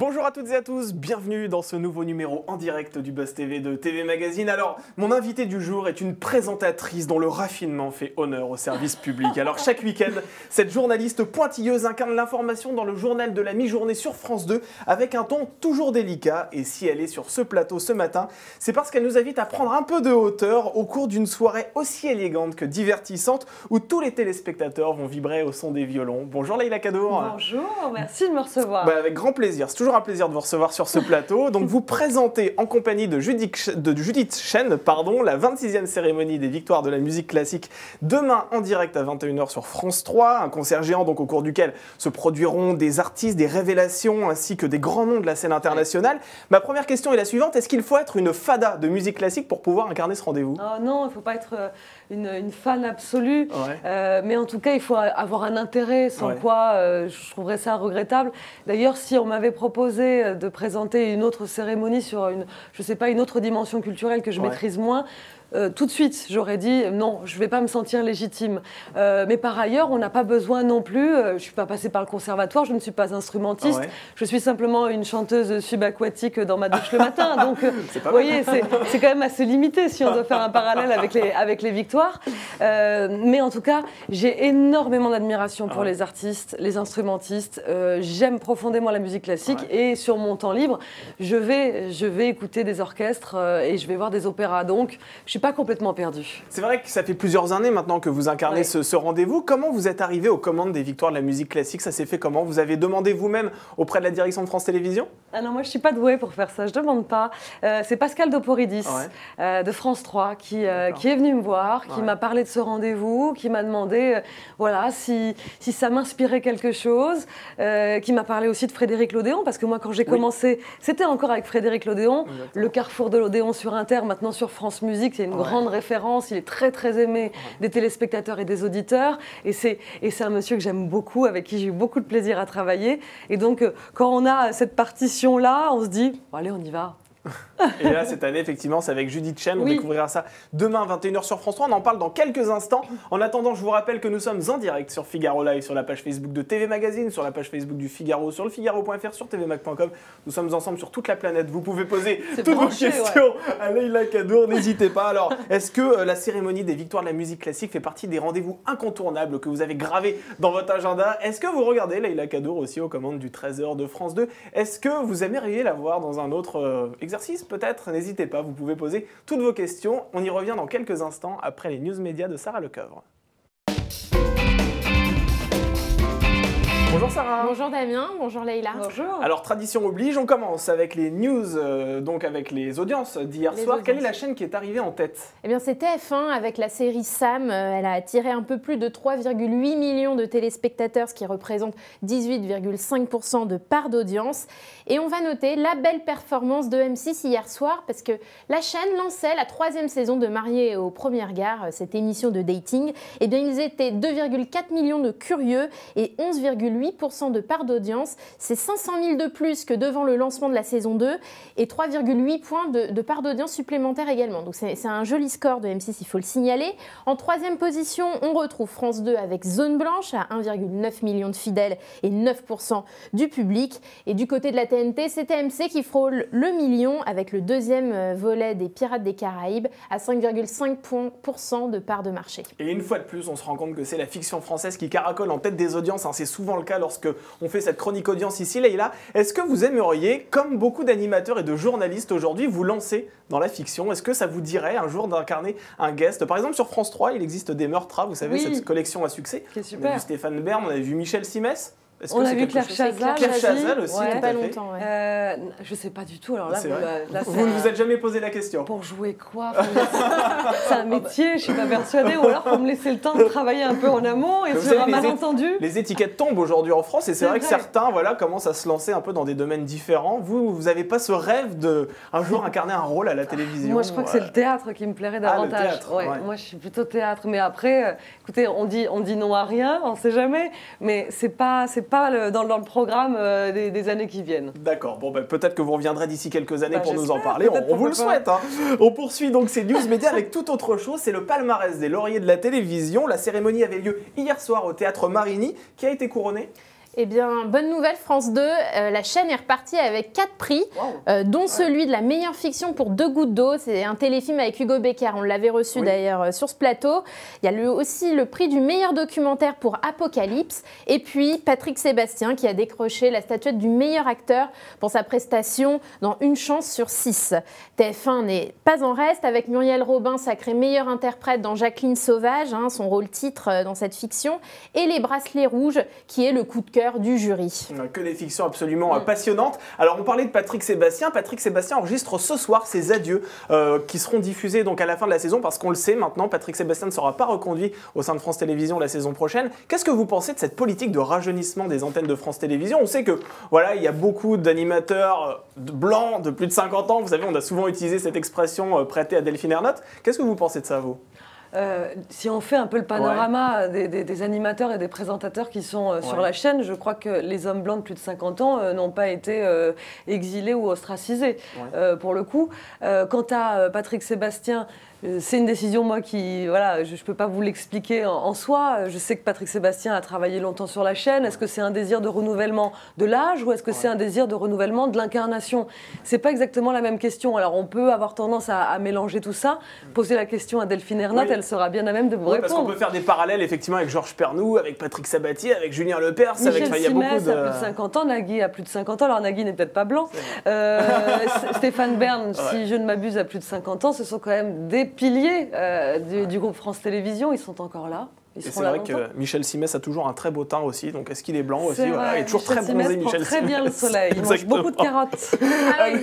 Bonjour à toutes et à tous, bienvenue dans ce nouveau numéro en direct du Buzz TV de TV Magazine. Alors, mon invité du jour est une présentatrice dont le raffinement fait honneur au service public. Alors, chaque week-end, cette journaliste pointilleuse incarne l'information dans le journal de la mi-journée sur France 2 avec un ton toujours délicat. Et si elle est sur ce plateau ce matin, c'est parce qu'elle nous invite à prendre un peu de hauteur au cours d'une soirée aussi élégante que divertissante où tous les téléspectateurs vont vibrer au son des violons. Bonjour Leïla Kadour. Bonjour, merci de me recevoir. Avec grand plaisir. C'est toujours un plaisir de vous recevoir sur ce plateau. Donc vous présentez en compagnie de Judith Chen, la 26e cérémonie des victoires de la musique classique demain en direct à 21h sur France 3. Un concert géant donc au cours duquel se produiront des artistes, des révélations ainsi que des grands noms de la scène internationale. Ma première question est la suivante. Est-ce qu'il faut être une fada de musique classique pour pouvoir incarner ce rendez-vous? Non, il ne faut pas être une fan absolue. Ouais. Mais en tout cas, il faut avoir un intérêt sans quoi je trouverais ça regrettable. D'ailleurs, si on m'avait proposé de présenter une autre cérémonie sur une autre dimension culturelle que je maîtrise moins, tout de suite, j'aurais dit non, je ne vais pas me sentir légitime. Mais par ailleurs, on n'a pas besoin non plus, je ne suis pas passée par le conservatoire, je ne suis pas instrumentiste, je suis simplement une chanteuse subaquatique dans ma douche le matin. Donc, vous voyez, c'est quand même assez limité si on doit faire un parallèle avec les victoires. Mais en tout cas, j'ai énormément d'admiration pour les artistes, les instrumentistes. J'aime profondément la musique classique et sur mon temps libre, je vais écouter des orchestres et je vais voir des opéras. Donc, je suis pas complètement perdue. C'est vrai que ça fait plusieurs années maintenant que vous incarnez ce rendez-vous. Comment vous êtes arrivé aux commandes des victoires de la musique classique? Ça s'est fait comment? Vous avez demandé vous-même auprès de la direction de France Télévisions? Ah non, moi je suis pas douée pour faire ça, je demande pas. C'est Pascal Doporidis de France 3 qui est venu me voir, qui m'a parlé de ce rendez-vous, qui m'a demandé si ça m'inspirait quelque chose, qui m'a parlé aussi de Frédéric Lodéon, parce que moi quand j'ai commencé, c'était encore avec Frédéric Lodéon, le carrefour de Lodéon sur Inter, maintenant sur France Musique, c'est une grande référence, il est très très aimé des téléspectateurs et des auditeurs, et c'est un monsieur que j'aime beaucoup, avec qui j'ai eu beaucoup de plaisir à travailler, et donc quand on a cette partition-là, on se dit, allez on y va. Et là, cette année, effectivement, c'est avec Judith Chen. On découvrira ça demain, 21h sur France 3. On en parle dans quelques instants. En attendant, je vous rappelle que nous sommes en direct sur Figaro Live, sur la page Facebook de TV Magazine, sur la page Facebook du Figaro, sur le Figaro.fr, sur tvmag.com. Nous sommes ensemble sur toute la planète. Vous pouvez poser toutes vos questions à Leïla Kadour. N'hésitez pas. Alors, est-ce que la cérémonie des victoires de la musique classique fait partie des rendez-vous incontournables que vous avez gravés dans votre agenda? Est-ce que vous regardez Leïla Kadour aussi aux commandes du 13h de France 2? Est-ce que vous aimeriez la voir dans un autre exercice peut-être? N'hésitez pas, vous pouvez poser toutes vos questions. On y revient dans quelques instants après les news médias de Sarah Lecoeuvre. Bonjour Sarah. Bonjour Damien, bonjour Leïla. Bonjour. Alors tradition oblige, on commence avec les news, donc avec les audiences d'hier soir. Quelle est la chaîne qui est arrivée en tête? Eh bien c'est TF1 avec la série Sam. Elle a attiré un peu plus de 3,8 millions de téléspectateurs, ce qui représente 18,5% de part d'audience. Et on va noter la belle performance de M6 hier soir parce que la chaîne lançait la 3e saison de Mariés au premier regard, cette émission de dating. Eh bien ils étaient 2,4 millions de curieux et 11,8% de part d'audience. C'est 500 000 de plus que devant le lancement de la saison 2 et 3,8 points de part d'audience supplémentaire également. Donc c'est un joli score de M6, il faut le signaler. En 3e position, on retrouve France 2 avec Zone Blanche à 1,9 million de fidèles et 9% du public. Et du côté de la TNT, c'est TMC qui frôle le million avec le 2e volet des Pirates des Caraïbes à 5,5% de part de marché. Et une fois de plus, on se rend compte que c'est la fiction française qui caracole en tête des audiences. C'est souvent le cas lorsque on fait cette chronique audience ici. Leïla, est-ce que vous aimeriez, comme beaucoup d'animateurs et de journalistes aujourd'hui, vous lancer dans la fiction? Est-ce que ça vous dirait un jour d'incarner un guest? Par exemple, sur France 3, il existe des Meurtras, vous savez, cette collection à succès. On a vu Stéphane Bern, on a vu Michel Simès. On a vu Claire Chazal aussi, pas longtemps. Je sais pas du tout. Alors là, vous ne vous êtes jamais posé la question. Pour jouer quoi? C'est un métier, je suis pas persuadée. Ou alors, faut me laisser le temps de travailler un peu en amont et sur un malentendu. Les étiquettes tombent aujourd'hui en France et c'est vrai que certains commencent à se lancer un peu dans des domaines différents. Vous n'avez pas ce rêve de un jour incarner un rôle à la télévision? Moi, je crois que c'est le théâtre qui me plairait davantage. Moi, je suis plutôt théâtre. Mais après, écoutez, on dit non à rien, on ne sait jamais. Mais c'est pas dans le programme des années qui viennent. D'accord. Bon, peut-être que vous reviendrez d'ici quelques années pour nous en parler. On vous le souhaite. On poursuit donc ces news médias avec tout autre chose. C'est le palmarès des lauriers de la télévision. La cérémonie avait lieu hier soir au Théâtre Marigny. Qui a été couronné? Eh bien, bonne nouvelle, France 2, la chaîne est repartie avec 4 prix, dont celui de la meilleure fiction pour 2 gouttes d'eau. C'est un téléfilm avec Hugo Becker, on l'avait reçu d'ailleurs sur ce plateau. Il y a aussi le prix du meilleur documentaire pour Apocalypse. Et puis Patrick Sébastien qui a décroché la statuette du meilleur acteur pour sa prestation dans Une chance sur 6. TF1 n'est pas en reste avec Muriel Robin, sacrée meilleure interprète dans Jacqueline Sauvage, son rôle titre dans cette fiction, et Les Bracelets Rouges, qui est le coup de cœur du jury. Que des fictions absolument passionnantes. Alors on parlait de Patrick Sébastien. Patrick Sébastien enregistre ce soir ses adieux qui seront diffusés donc à la fin de la saison parce qu'on le sait maintenant, Patrick Sébastien ne sera pas reconduit au sein de France Télévisions la saison prochaine. Qu'est-ce que vous pensez de cette politique de rajeunissement des antennes de France Télévisions? On sait que voilà, il y a beaucoup d'animateurs blancs de plus de 50 ans. Vous savez, on a souvent utilisé cette expression prêtée à Delphine Ernotte. Qu'est-ce que vous pensez de ça, vous? Si on fait un peu le panorama des animateurs et des présentateurs qui sont sur la chaîne, je crois que les hommes blancs de plus de 50 ans n'ont pas été exilés ou ostracisés, pour le coup. Quant à Patrick Sébastien, c'est une décision, moi, qui... Voilà, je ne peux pas vous l'expliquer en soi. Je sais que Patrick Sébastien a travaillé longtemps sur la chaîne. Est-ce que c'est un désir de renouvellement de l'âge ou est-ce que c'est un désir de renouvellement de l'incarnation? Ce n'est pas exactement la même question. Alors, on peut avoir tendance à mélanger tout ça. Poser la question à Delphine Ernotte, elle sera bien à même de vous répondre. Parce qu'on peut faire des parallèles, effectivement, avec Georges Pernou, avec Patrick Sabatier, avec Julien Lepers. Michel Simès a plus de 50 ans, Nagui a plus de 50 ans. Alors, Nagui n'est peut-être pas blanc. Stéphane Bern, si je ne m'abuse, a plus de 50 ans. Ce sont quand même des piliers du groupe France Télévisions, ils sont encore là. Et c'est vrai que Michel Simès a toujours un très beau teint aussi, donc est-ce qu'il est blanc aussi? Il est toujours très bronzé, Michel Simès. Très bien le soleil, il mange beaucoup de carottes. Allez,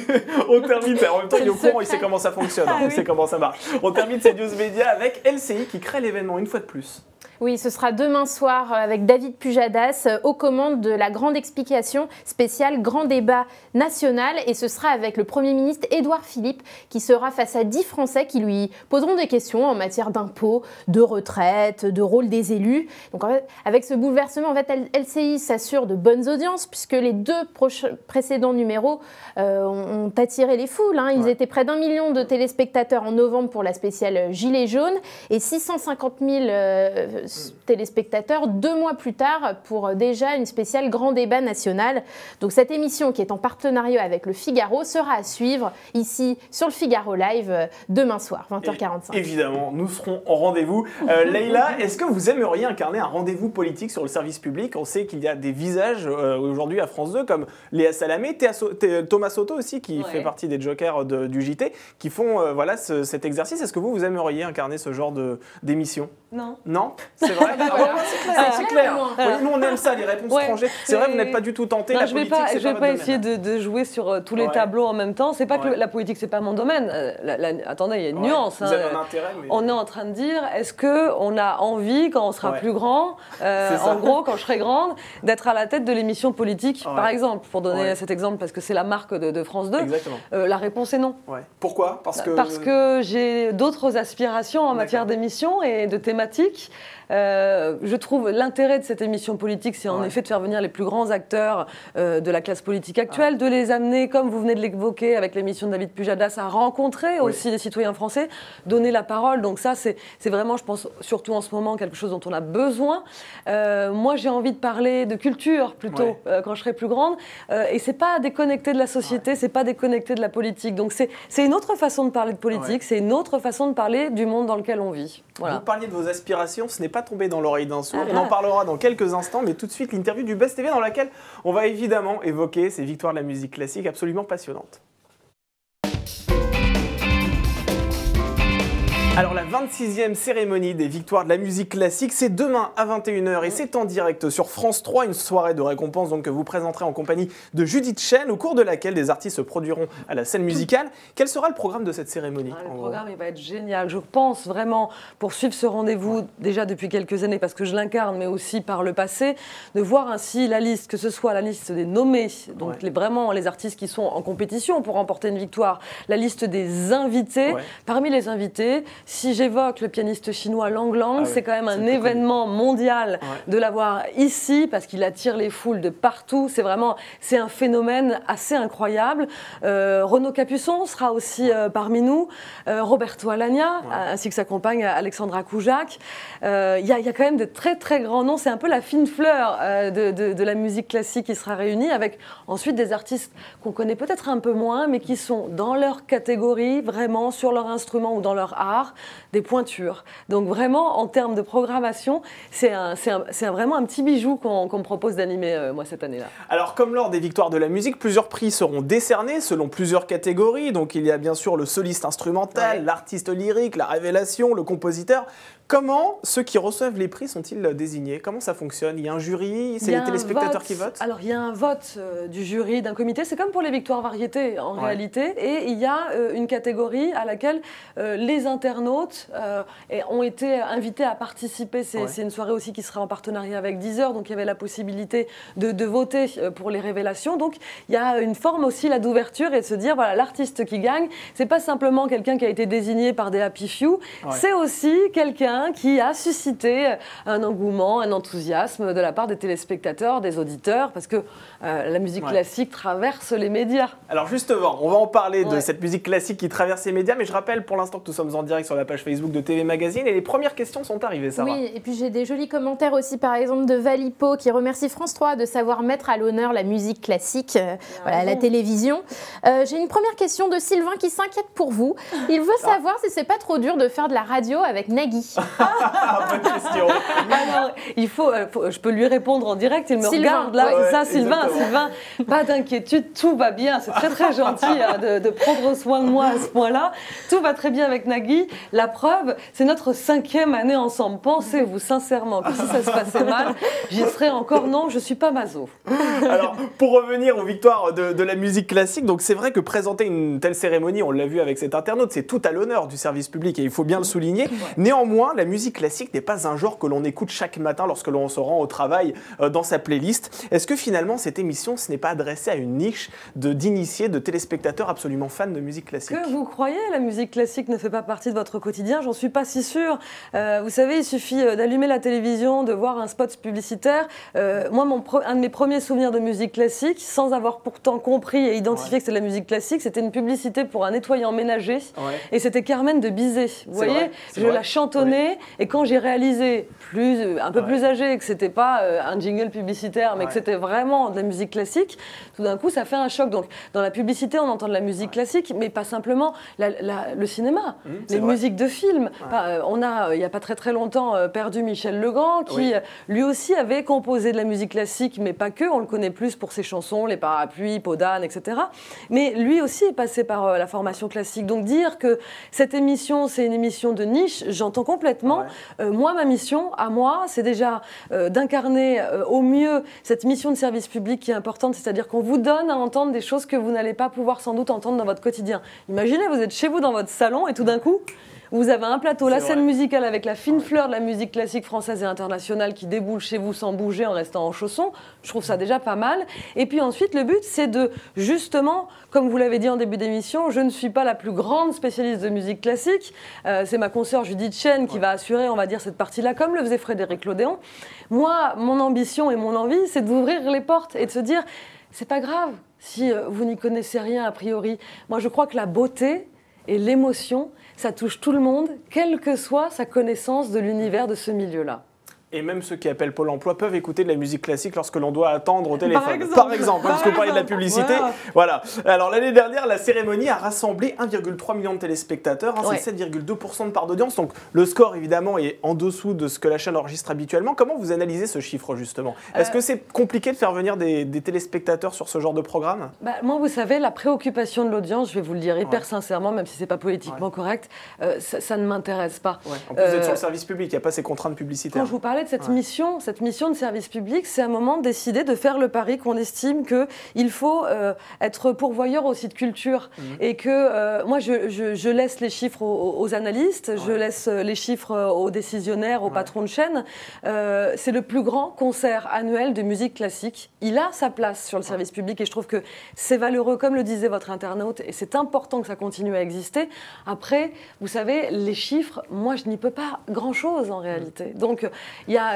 on termine, en même temps il est au courant, il sait comment ça fonctionne, il sait comment ça marche. On termine ces news médias avec LCI qui crée l'événement une fois de plus. Oui, ce sera demain soir avec David Pujadas aux commandes de la grande explication spéciale Grand Débat National. Et ce sera avec le Premier ministre Édouard Philippe qui sera face à 10 Français qui lui poseront des questions en matière d'impôts, de retraite, de rôle des élus. Donc en fait, avec ce bouleversement, en fait, LCI s'assure de bonnes audiences puisque les 2 précédents numéros ont attiré les foules. Ils étaient près d'1 million de téléspectateurs en novembre pour la spéciale Gilets jaunes et 650 000 téléspectateurs 2 mois plus tard pour déjà une spéciale Grand Débat National. Donc cette émission qui est en partenariat avec le Figaro sera à suivre ici sur le Figaro Live demain soir, 20h45. Et évidemment, nous serons au rendez-vous. Leïla, est-ce que vous aimeriez incarner un rendez-vous politique sur le service public? On sait qu'il y a des visages aujourd'hui à France 2 comme Léa Salamé, Thomas Soto aussi qui fait partie des jokers du JT qui font cet exercice. Est-ce que vous aimeriez incarner ce genre d'émission? Non. Non? C'est vrai? C'est clair. Nous, on aime ça, les réponses tranchées. C'est vrai, vous n'êtes pas du tout tenté. Je ne vais pas essayer de jouer sur tous les tableaux en même temps. C'est pas que la politique, c'est pas mon domaine. Attendez, il y a une nuance. Vous avez un intérêt. Mais... On est en train de dire, est-ce qu'on a envie, quand on sera plus grand, en gros, quand je serai grande, d'être à la tête de l'émission politique, par exemple, pour donner cet exemple, parce que c'est la marque de France 2. La réponse est non. Pourquoi? Parce que j'ai d'autres aspirations en matière d'émission et de thématiques. Je trouve l'intérêt de cette émission politique, c'est en effet de faire venir les plus grands acteurs de la classe politique actuelle, de les amener, comme vous venez de l'évoquer avec l'émission de David Pujadas, à rencontrer aussi les citoyens français, donner la parole. Donc ça, c'est vraiment, je pense, surtout en ce moment, quelque chose dont on a besoin. Moi, j'ai envie de parler de culture, plutôt, quand je serai plus grande. Et c'est pas déconnecté de la société, c'est pas déconnecté de la politique. Donc c'est une autre façon de parler de politique, c'est une autre façon de parler du monde dans lequel on vit. Voilà. Vous parliez de vos aspirations, ce n'est pas tombé dans l'oreille d'un sourd. On en parlera dans quelques instants, mais tout de suite l'interview du Buzz TV dans laquelle on va évidemment évoquer ces victoires de la musique classique absolument passionnantes. Alors la 26e cérémonie des victoires de la musique classique, c'est demain à 21h et c'est en direct sur France 3, une soirée de récompense donc, que vous présenterez en compagnie de Judith Chen, au cours de laquelle des artistes se produiront à la scène musicale. Quel sera le programme de cette cérémonie? Le programme il va être génial. Je pense vraiment, pour suivre ce rendez-vous déjà depuis quelques années, parce que je l'incarne, mais aussi par le passé, de voir ainsi la liste, que ce soit la liste des nommés, donc vraiment les artistes qui sont en compétition pour remporter une victoire, la liste des invités. Parmi les invités, Si j'évoque le pianiste chinois Lang Lang, c'est quand même un événement mondial de l'avoir ici, parce qu'il attire les foules de partout. C'est un phénomène assez incroyable. Renaud Capuçon sera aussi parmi nous, Roberto Alagna, ainsi que sa compagne Alexandra Koujac. Il y a quand même de très très grands noms. C'est un peu la fine fleur de la musique classique qui sera réunie, avec ensuite des artistes qu'on connaît peut-être un peu moins, mais qui sont dans leur catégorie, vraiment sur leur instrument ou dans leur art, des pointures. Donc vraiment, en termes de programmation, c'est vraiment un petit bijou qu'on me propose d'animer moi cette année-là. Alors comme lors des Victoires de la musique, plusieurs prix seront décernés selon plusieurs catégories. Donc il y a bien sûr le soliste instrumental, l'artiste lyrique, la révélation, le compositeur. Comment ceux qui reçoivent les prix sont-ils désignés? Comment ça fonctionne? Il y a un jury? C'est les téléspectateurs qui votent? Alors, il y a un vote du jury, d'un comité. C'est comme pour les Victoires variétés, en réalité. Et il y a une catégorie à laquelle les internautes ont été invités à participer. C'est une soirée aussi qui sera en partenariat avec Deezer. Donc, il y avait la possibilité de voter pour les révélations. Donc, il y a une forme aussi là d'ouverture et de se dire, voilà, l'artiste qui gagne, c'est pas simplement quelqu'un qui a été désigné par des happy few. C'est aussi quelqu'un qui a suscité un engouement, un enthousiasme de la part des téléspectateurs, des auditeurs, parce que la musique classique traverse les médias. Alors justement, on va en parler de cette musique classique qui traverse les médias, mais je rappelle pour l'instant que nous sommes en direct sur la page Facebook de TV Magazine et les premières questions sont arrivées, Sarah. Oui, et puis j'ai des jolis commentaires aussi, par exemple de Valipo qui remercie France 3 de savoir mettre à l'honneur la musique classique, voilà, la télévision. J'ai une première question de Sylvain qui s'inquiète pour vous. Il veut savoir si c'est pas trop dur de faire de la radio avec Nagui. Bonne question. Alors, je peux lui répondre en direct, il me regarde là, c'est ça Sylvain, pas d'inquiétude, tout va bien, c'est très très gentil de prendre soin de moi à ce point-là, tout va très bien avec Nagui, la preuve, c'est notre 5e année ensemble, pensez-vous sincèrement que si ça se passait mal, j'y serais encore, non, je suis pas maso. Alors, pour revenir aux victoires de la musique classique, donc c'est vrai que présenter une telle cérémonie, on l'a vu avec cet internaute, c'est tout à l'honneur du service public et il faut bien le souligner, néanmoins, la musique classique n'est pas un genre que l'on écoute chaque matin lorsque l'on se rend au travail dans sa playlist. Est-ce que finalement cette émission, ce n'est pas adressée à une niche d'initiés, de téléspectateurs absolument fans de musique classique? Que vous croyez, la musique classique ne fait pas partie de votre quotidien? J'en suis pas si sûre. Vous savez, il suffit d'allumer la télévision, de voir un spot publicitaire. Moi, un de mes premiers souvenirs de musique classique, sans avoir pourtant compris et identifié que c'était de la musique classique, c'était une publicité pour un nettoyant ménager. Et c'était Carmen de Bizet. Vous voyez, je la chantonnais. Et quand j'ai réalisé, un peu plus âgé, que c'était pas un jingle publicitaire, mais que c'était vraiment de la musique classique, tout d'un coup, ça fait un choc. Donc, dans la publicité, on entend de la musique classique, mais pas simplement le cinéma, les musiques de films. On a, il n'y a pas très très longtemps, perdu Michel Legrand, qui lui aussi avait composé de la musique classique, mais pas que. On le connaît plus pour ses chansons, Les Parapluies, Peau d'âne, etc. Mais lui aussi est passé par la formation classique. Donc, dire que cette émission, c'est une émission de niche, j'entends complètement. Moi, ma mission, à moi, c'est déjà d'incarner au mieux cette mission de service public qui est importante, c'est-à-dire qu'on vous donne à entendre des choses que vous n'allez pas pouvoir sans doute entendre dans votre quotidien. Imaginez, vous êtes chez vous dans votre salon et tout d'un coup, vous avez un plateau, la scène musicale avec la fine fleur de la musique classique française et internationale qui déboule chez vous sans bouger en restant en chaussons. Je trouve ça déjà pas mal. Et puis ensuite, le but, c'est de, justement, comme vous l'avez dit en début d'émission, je ne suis pas la plus grande spécialiste de musique classique. C'est ma consoeur Judith Chen qui va assurer, on va dire, cette partie-là, comme le faisait Frédéric Lodéon. Moi, mon ambition et mon envie, c'est d'ouvrir les portes et de se dire, c'est pas grave si vous n'y connaissez rien a priori. Moi, je crois que la beauté et l'émotion, ça touche tout le monde, quelle que soit sa connaissance de l'univers de ce milieu-là. Et même ceux qui appellent Pôle emploi peuvent écouter de la musique classique lorsque l'on doit attendre au téléphone. Par exemple, parce que vous parlez de la publicité. Voilà. Alors l'année dernière, la cérémonie a rassemblé 1,3 million de téléspectateurs. C'est 7,2% de part d'audience. Donc le score, évidemment, est en dessous de ce que la chaîne enregistre habituellement. Comment vous analysez ce chiffre, justement? Est-ce que c'est compliqué de faire venir des téléspectateurs sur ce genre de programme? Moi, vous savez, la préoccupation de l'audience, je vais vous le dire hyper sincèrement, même si ce n'est pas politiquement correct, ça ne m'intéresse pas. En plus, vous êtes sur le service public, il n'y a pas ces contraintes publicitaires. Quand je vous parlais parlais de cette mission de service public, c'est un moment de décider de faire le pari qu'on estime qu'il faut être pourvoyeur aussi de culture. Et que moi, je laisse les chiffres aux analystes, je laisse les chiffres aux décisionnaires, aux patrons de chaîne. C'est le plus grand concert annuel de musique classique. Il a sa place sur le service public et je trouve que c'est valeureux, comme le disait votre internaute, et c'est important que ça continue à exister. Après, vous savez, les chiffres, moi, je n'y peux pas grand-chose en réalité. Donc,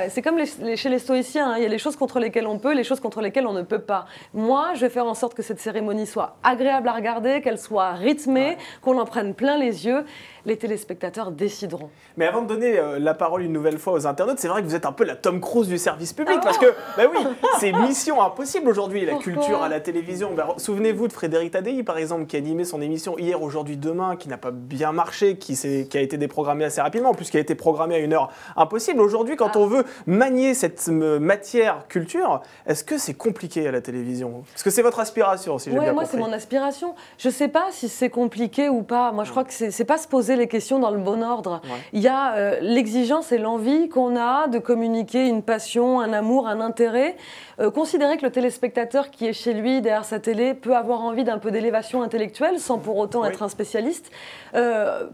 c'est comme chez les stoïciens, hein, il y a les choses contre lesquelles on peut, les choses contre lesquelles on ne peut pas. Moi, je vais faire en sorte que cette cérémonie soit agréable à regarder, qu'elle soit rythmée, qu'on en prenne plein les yeux. Les téléspectateurs décideront. Mais avant de donner la parole une nouvelle fois aux internautes, c'est vrai que vous êtes un peu la Tom Cruise du service public, parce que, bah oui, c'est mission impossible aujourd'hui, la culture à la télévision. Bah, souvenez-vous de Frédéric Tadei, par exemple, qui a animé son émission Hier, Aujourd'hui, Demain, qui n'a pas bien marché, qui a été déprogrammé assez rapidement, en plus qui a été programmé à une heure impossible. Aujourd'hui, quand on veut manier cette matière culture, est-ce que c'est compliqué à la télévision? Parce que c'est votre aspiration, si j'ai bien compris. Moi, c'est mon aspiration. Je ne sais pas si c'est compliqué ou pas. Moi, je crois que c'est pas se poser les questions dans le bon ordre. Il y a l'exigence et l'envie qu'on a de communiquer une passion, un amour, un intérêt. Considérer que le téléspectateur qui est chez lui, derrière sa télé, peut avoir envie d'un peu d'élévation intellectuelle sans pour autant être un spécialiste.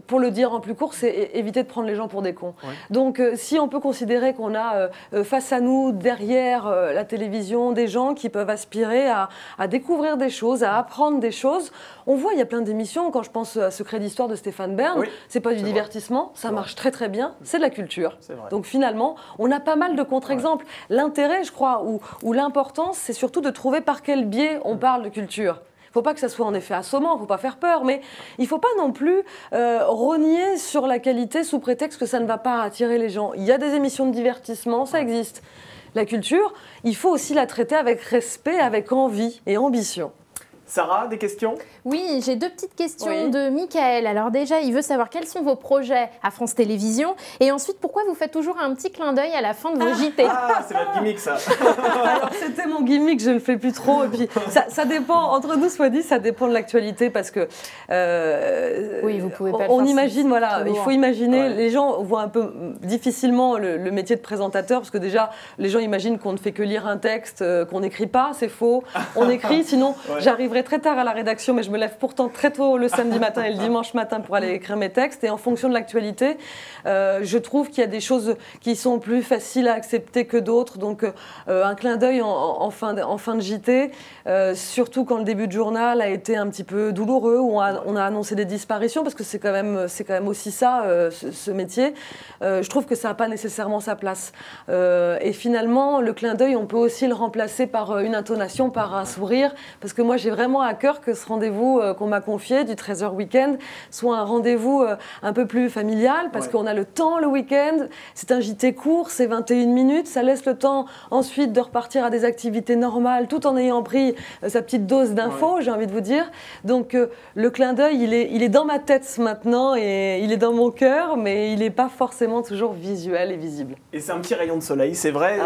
Pour le dire en plus court, c'est éviter de prendre les gens pour des cons. Donc, si on peut considérer qu'on a face à nous, derrière la télévision, des gens qui peuvent aspirer à découvrir des choses, à apprendre des choses. On voit, il y a plein d'émissions. Quand je pense à Secret d'Histoire de Stéphane Bern, c'est pas du divertissement, ça marche très très bien, c'est de la culture. Donc finalement, on a pas mal de contre-exemples. L'intérêt, je crois, ou l'importance, c'est surtout de trouver par quel biais on parle de culture. Il ne faut pas que ça soit en effet assommant, il ne faut pas faire peur, mais il ne faut pas non plus rogner sur la qualité sous prétexte que ça ne va pas attirer les gens. Il y a des émissions de divertissement, ça existe. La culture, il faut aussi la traiter avec respect, avec envie et ambition. Sarah, des questions? Oui, j'ai deux petites questions de Michael. Alors déjà, il veut savoir quels sont vos projets à France Télévisions et ensuite, pourquoi vous faites toujours un petit clin d'œil à la fin de vos JT? Ah, c'est votre gimmick, ça. Alors, c'était mon gimmick, je ne le fais plus trop. Et puis, ça dépend, entre nous, soit dit, ça dépend de l'actualité parce que... oui, vous pouvez pas on imagine, voilà, il faut imaginer, les gens voient un peu difficilement le métier de présentateur parce que déjà, les gens imaginent qu'on ne fait que lire un texte, qu'on n'écrit pas, c'est faux. On écrit, sinon j'arriverai très tard à la rédaction, mais je me lève pourtant très tôt le samedi matin et le dimanche matin pour aller écrire mes textes. Et en fonction de l'actualité, je trouve qu'il y a des choses qui sont plus faciles à accepter que d'autres. Donc, un clin d'œil en fin de JT, surtout quand le début de journal a été un petit peu douloureux, où on a annoncé des disparitions, parce que c'est quand même aussi ça, ce métier. Je trouve que ça n'a pas nécessairement sa place. Et finalement, le clin d'œil, on peut aussi le remplacer par une intonation, par un sourire, parce que moi, j'ai vraiment à cœur que ce rendez-vous qu'on m'a confié du 13h week-end soit un rendez-vous un peu plus familial parce qu'on a le temps le week-end, c'est un JT court, c'est 21 minutes, ça laisse le temps ensuite de repartir à des activités normales tout en ayant pris sa petite dose d'infos, j'ai envie de vous dire. Donc le clin d'œil, il est dans ma tête maintenant et il est dans mon cœur, mais il n'est pas forcément toujours visuel et visible. Et c'est un petit rayon de soleil, c'est vrai.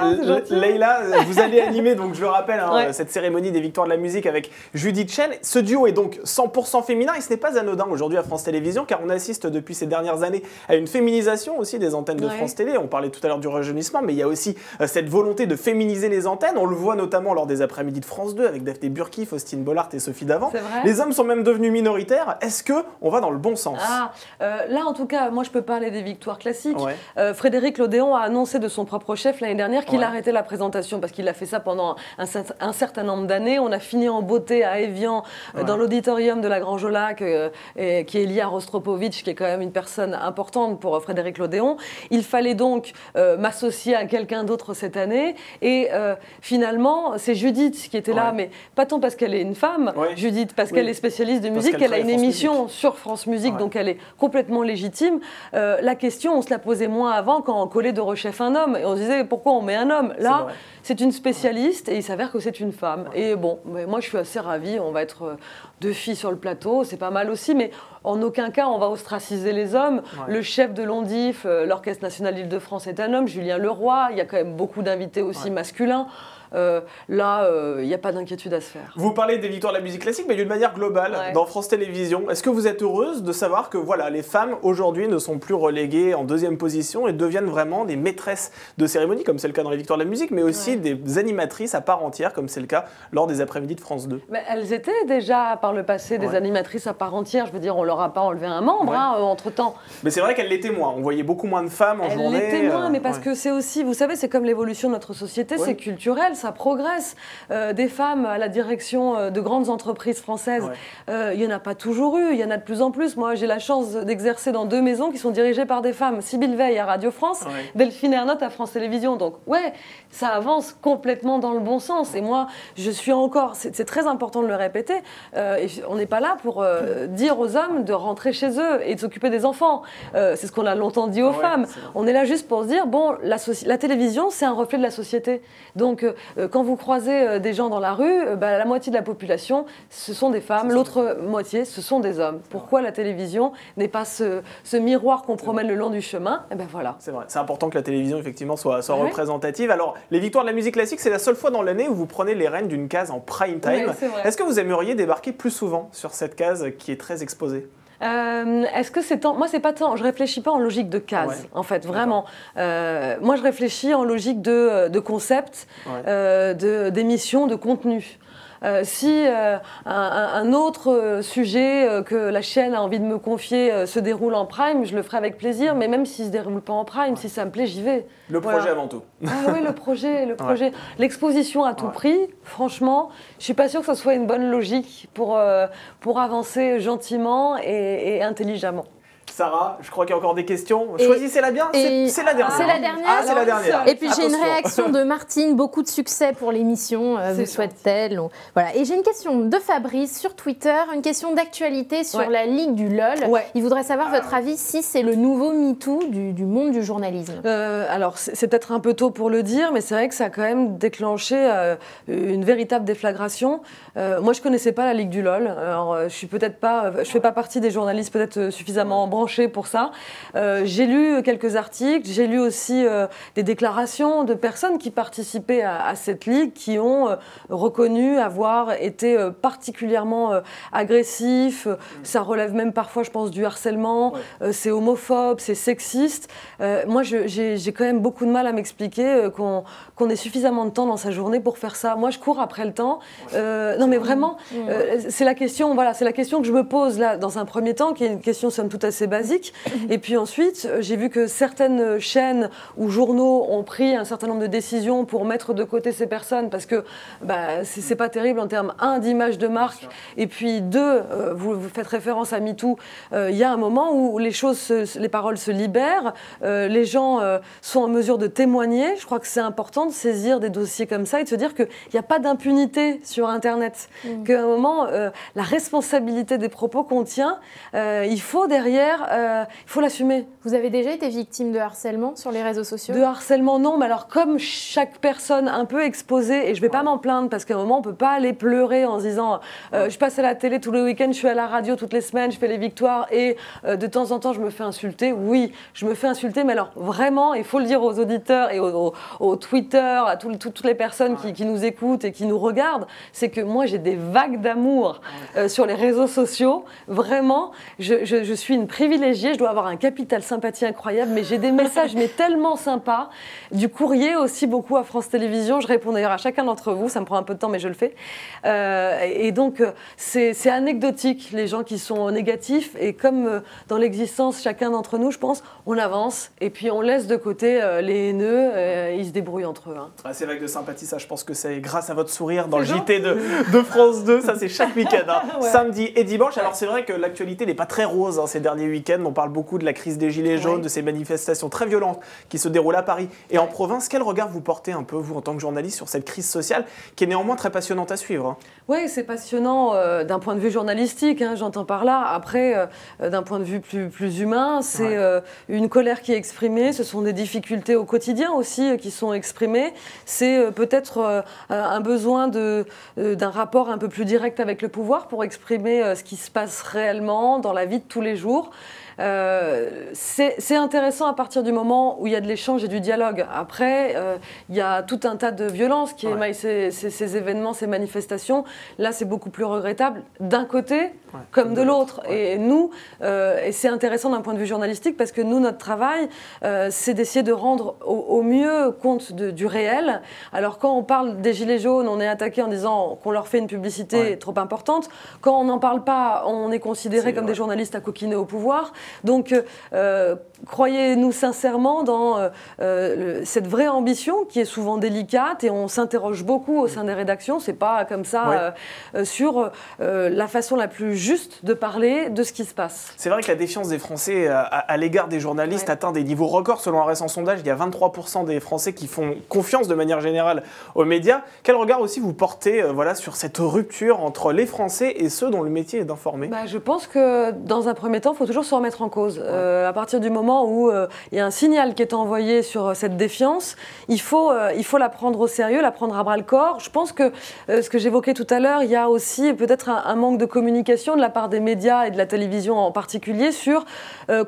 Leïla, vous allez animer, donc je le rappelle, cette cérémonie des Victoires de la musique avec Judith Chen. Ce duo est donc 100% féminin et ce n'est pas anodin aujourd'hui à France Télévisions car on assiste depuis ces dernières années à une féminisation aussi des antennes de France Télé. On parlait tout à l'heure du rajeunissement, mais il y a aussi cette volonté de féminiser les antennes. On le voit notamment lors des après-midi de France 2 avec Daphné Burki, Faustine Bollard et Sophie Davant. Les hommes sont même devenus minoritaires. Est-ce qu'on va dans le bon sens? Là, en tout cas, moi je peux parler des victoires classiques. Frédéric Lodéon a annoncé de son propre chef l'année dernière qu'il arrêtait la présentation parce qu'il a fait ça pendant un certain nombre d'années. On a fini en beauté à Évian, dans l'auditorium de la Grange-au-Lac, qui est lié à Rostropovitch, qui est quand même une personne importante pour Frédéric Lodéon. Il fallait donc m'associer à quelqu'un d'autre cette année. Et finalement, c'est Judith qui était là, mais pas tant parce qu'elle est une femme, Judith, parce qu'elle est spécialiste de musique, elle a une émission sur France Musique, donc elle est complètement légitime. La question, on se la posait moins avant quand on collait de rechef un homme. Et on se disait, pourquoi on met un homme? Là, c'est une spécialiste et il s'avère que c'est une femme. Et bon, moi je suis assez ravie, on va être deux filles sur le plateau, c'est pas mal aussi, mais en aucun cas on va ostraciser les hommes. Le chef de l'ONDIF, l'Orchestre national d'Île-de-France est un homme, Julien Leroy. Il y a quand même beaucoup d'invités aussi masculins. Là, il n'y a pas d'inquiétude à se faire. Vous parlez des victoires de la musique classique, mais d'une manière globale, dans France Télévisions. Est-ce que vous êtes heureuse de savoir que voilà, les femmes, aujourd'hui, ne sont plus reléguées en deuxième position et deviennent vraiment des maîtresses de cérémonie, comme c'est le cas dans les victoires de la musique, mais aussi des animatrices à part entière, comme c'est le cas lors des après-midi de France 2? Elles étaient déjà, par le passé, des animatrices à part entière. Je veux dire, on ne leur a pas enlevé un membre, entre-temps. Mais c'est vrai qu'elles l'étaient moins. On voyait beaucoup moins de femmes en journée. Elles l'étaient moins, mais parce que c'est aussi, vous savez, c'est comme l'évolution de notre société, c'est culturel, ça progresse. Des femmes à la direction de grandes entreprises françaises, il n'y en a pas toujours eu, il y en a de plus en plus. Moi, j'ai la chance d'exercer dans 2 maisons qui sont dirigées par des femmes. Sibylle Veil à Radio France, Delphine Ernotte à France Télévisions. Donc, ça avance complètement dans le bon sens. Et moi, je suis encore, c'est très important de le répéter, et on n'est pas là pour dire aux hommes de rentrer chez eux et de s'occuper des enfants. C'est ce qu'on a longtemps dit aux femmes. On est là juste pour se dire, bon, la télévision, c'est un reflet de la société. Donc, quand vous croisez des gens dans la rue, la moitié de la population, ce sont des femmes, l'autre moitié, ce sont des hommes. Pourquoi la télévision n'est pas ce miroir qu'on promène le long du chemin? Et ben voilà. C'est vrai, c'est important que la télévision, effectivement, soit représentative. Alors, les victoires de la musique classique, c'est la seule fois dans l'année où vous prenez les rênes d'une case en prime time. Est-ce que vous aimeriez débarquer plus souvent sur cette case qui est très exposée? Est-ce que c'est tant... Moi, c'est pas tant... Je réfléchis pas en logique de case, en fait, vraiment. Moi, je réfléchis en logique de concept, d'émission, de contenu. Si un autre sujet que la chaîne a envie de me confier se déroule en prime, je le ferai avec plaisir, mais même s'il ne se déroule pas en prime, si ça me plaît, j'y vais. Le projet avant tout. Ah oui, le projet. L'exposition à tout prix, franchement, je ne suis pas sûre que ce soit une bonne logique pour avancer gentiment et intelligemment. Sarah, je crois qu'il y a encore des questions. Choisissez-la bien, c'est la dernière. C'est la dernière. Ah, c'est la dernière. Et puis j'ai une réaction de Martine, beaucoup de succès pour l'émission, vous souhaite-t-elle. Voilà. Et j'ai une question de Fabrice sur Twitter, une question d'actualité sur la Ligue du LOL. Il voudrait savoir votre avis si c'est le nouveau MeToo du monde du journalisme. Alors c'est peut-être un peu tôt pour le dire, mais c'est vrai que ça a quand même déclenché une véritable déflagration. Moi je ne connaissais pas la Ligue du LOL. Alors je fais pas partie des journalistes peut-être suffisamment branchés pour ça. J'ai lu quelques articles, j'ai lu aussi des déclarations de personnes qui participaient à cette ligue, qui ont reconnu avoir été particulièrement agressifs. Ça relève même parfois, je pense, du harcèlement. C'est homophobe, c'est sexiste. Moi, j'ai quand même beaucoup de mal à m'expliquer qu'on ait suffisamment de temps dans sa journée pour faire ça. Moi, je cours après le temps. Non, mais vraiment, c'est la question. Voilà, c'est la question que je me pose là dans un premier temps, qui est une question somme toute assez basique. Et puis ensuite, j'ai vu que certaines chaînes ou journaux ont pris un certain nombre de décisions pour mettre de côté ces personnes parce que c'est pas terrible en termes, d'image de marque, et puis 2, vous faites référence à MeToo, il y a un moment où les paroles se libèrent, les gens sont en mesure de témoigner. Je crois que c'est important de saisir des dossiers comme ça et de se dire qu'il n'y a pas d'impunité sur Internet, qu'à un moment, la responsabilité des propos qu'on tient, il faut derrière, il faut l'assumer. Vous avez déjà été victime de harcèlement sur les réseaux sociaux? De harcèlement, non, mais alors comme chaque personne un peu exposée, et je ne vais pas m'en plaindre parce qu'à un moment on ne peut pas aller pleurer en se disant je passe à la télé tous les week-ends, je suis à la radio toutes les semaines, je fais les victoires et de temps en temps je me fais insulter. Oui, je me fais insulter, mais alors vraiment, il faut le dire aux auditeurs et au Twitter, à toutes les personnes qui nous écoutent et qui nous regardent, c'est que moi j'ai des vagues d'amour sur les réseaux sociaux. Vraiment, je suis une privilégiée, je dois avoir un capital sympathie incroyable, mais j'ai des messages mais tellement sympas, du courrier aussi beaucoup à France Télévisions. Je réponds d'ailleurs à chacun d'entre vous, ça me prend un peu de temps mais je le fais. Et donc c'est anecdotique les gens qui sont négatifs, et comme dans l'existence chacun d'entre nous, je pense, on avance et puis on laisse de côté les haineux, ils se débrouillent entre eux. Ces vagues de sympathie, ça je pense que c'est grâce à votre sourire dans le JT de France 2, ça c'est chaque week-end, samedi et dimanche. Alors c'est vrai que l'actualité n'est pas très rose ces derniers week-end. On parle beaucoup de la crise des Gilets jaunes, de ces manifestations très violentes qui se déroulent à Paris et en province. Quel regard vous portez un peu, vous, en tant que journaliste, sur cette crise sociale qui est néanmoins très passionnante à suivre? Oui, c'est passionnant d'un point de vue journalistique, j'entends par là. Après, d'un point de vue plus humain, c'est une colère qui est exprimée. Ce sont des difficultés au quotidien aussi qui sont exprimées. C'est peut-être un besoin d'un rapport un peu plus direct avec le pouvoir pour exprimer ce qui se passe réellement dans la vie de tous les jours. C'est intéressant à partir du moment où il y a de l'échange et du dialogue. Après, il y a tout un tas de violences qui émaillent ces événements, ces manifestations. Là, c'est beaucoup plus regrettable d'un côté comme de l'autre. Et nous, et c'est intéressant d'un point de vue journalistique parce que nous, notre travail, c'est d'essayer de rendre au mieux compte du réel. Alors quand on parle des Gilets jaunes, on est attaqué en disant qu'on leur fait une publicité trop importante. Quand on n'en parle pas, on est considéré comme des journalistes à coquiner au pouvoir. Donc, croyez-nous sincèrement dans cette vraie ambition qui est souvent délicate et on s'interroge beaucoup au sein des rédactions. C'est pas comme ça sur la façon la plus juste de parler de ce qui se passe. C'est vrai que la défiance des Français à l'égard des journalistes atteint des niveaux records. Selon un récent sondage, il y a 23% des Français qui font confiance de manière générale aux médias. Quel regard aussi vous portez sur cette rupture entre les Français et ceux dont le métier est d'informer? Je pense que dans un premier temps, il faut toujours se remettre en cause. À partir du moment où il y a un signal qui est envoyé sur cette défiance, il faut la prendre au sérieux, la prendre à bras-le-corps. Je pense que ce que j'évoquais tout à l'heure, il y a aussi peut-être un manque de communication de la part des médias et de la télévision en particulier sur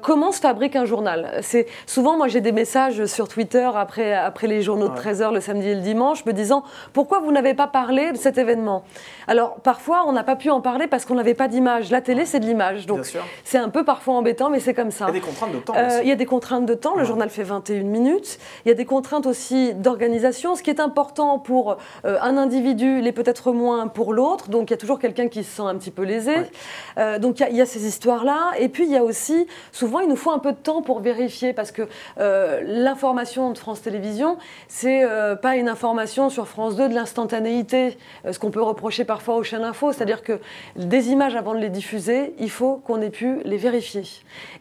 comment se fabrique un journal. Souvent, moi, j'ai des messages sur Twitter après les journaux de 13h le samedi et le dimanche me disant « Pourquoi vous n'avez pas parlé de cet événement ?» Alors, parfois, on n'a pas pu en parler parce qu'on n'avait pas d'image. La télé, c'est de l'image. Donc, c'est un peu parfois embêtant, mais c'est comme ça. Il y a des contraintes de temps. Il y a des contraintes de temps. Le journal fait 21 minutes. Il y a des contraintes aussi d'organisation. Ce qui est important pour un individu l'est peut-être moins pour l'autre. Donc, il y a toujours quelqu'un qui se sent un petit peu lésé. Donc, il y a ces histoires-là. Et puis, il y a aussi, souvent, il nous faut un peu de temps pour vérifier parce que l'information de France Télévisions, c'est pas une information sur France 2 de l'instantanéité. Ce qu'on peut reprocher parfois aux chaînes info. C'est-à-dire que des images, avant de les diffuser, il faut qu'on ait pu les vérifier.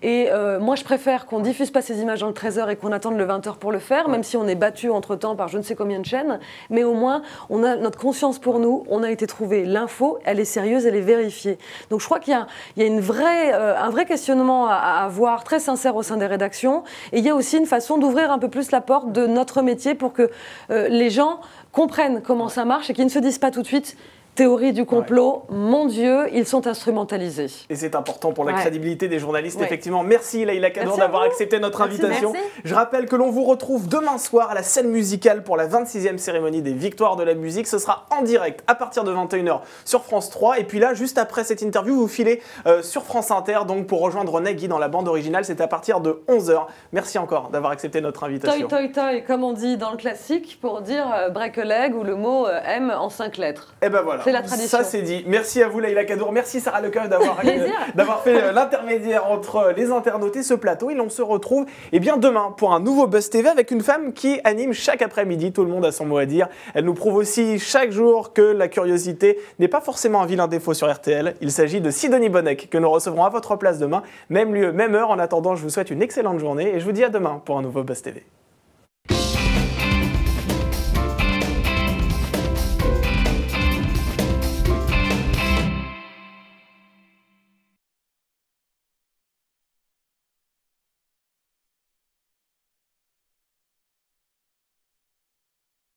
Et moi, je préfère qu'on ne diffuse pas ces images dans le 13h et qu'on attende le 20h pour le faire, même si on est battu entre-temps par je ne sais combien de chaînes. Mais au moins, on a notre conscience pour nous, on a été trouvé. L'info, elle est sérieuse, elle est vérifiée. Donc je crois qu'il y a un vrai questionnement à avoir, très sincère au sein des rédactions. Et il y a aussi une façon d'ouvrir un peu plus la porte de notre métier pour que les gens comprennent comment ça marche et qu'ils ne se disent pas tout de suite théorie du complot, mon Dieu, ils sont instrumentalisés. Et c'est important pour la crédibilité des journalistes, effectivement. Merci Leïla Kadour d'avoir accepté notre invitation. Merci. Je rappelle que l'on vous retrouve demain soir à la scène musicale pour la 26e cérémonie des Victoires de la musique. Ce sera en direct à partir de 21h sur France 3. Et puis là, juste après cette interview, vous filez sur France Inter donc pour rejoindre Nagui dans la bande originale. C'est à partir de 11h. Merci encore d'avoir accepté notre invitation. Toi, comme on dit dans le classique, pour dire break a leg ou le mot M en 5 lettres. Et ben voilà. C'est la tradition. Ça c'est dit. Merci à vous Leïla Kadour, merci Sarah Lecoeuf d'avoir fait l'intermédiaire entre les internautes et ce plateau. Et on se retrouve demain pour un nouveau Buzz TV avec une femme qui anime chaque après-midi. Tout le monde a son mot à dire. Elle nous prouve aussi chaque jour que la curiosité n'est pas forcément un vilain défaut sur RTL. Il s'agit de Sidonie Bonnec que nous recevrons à votre place demain. Même lieu, même heure. En attendant, je vous souhaite une excellente journée et je vous dis à demain pour un nouveau Buzz TV.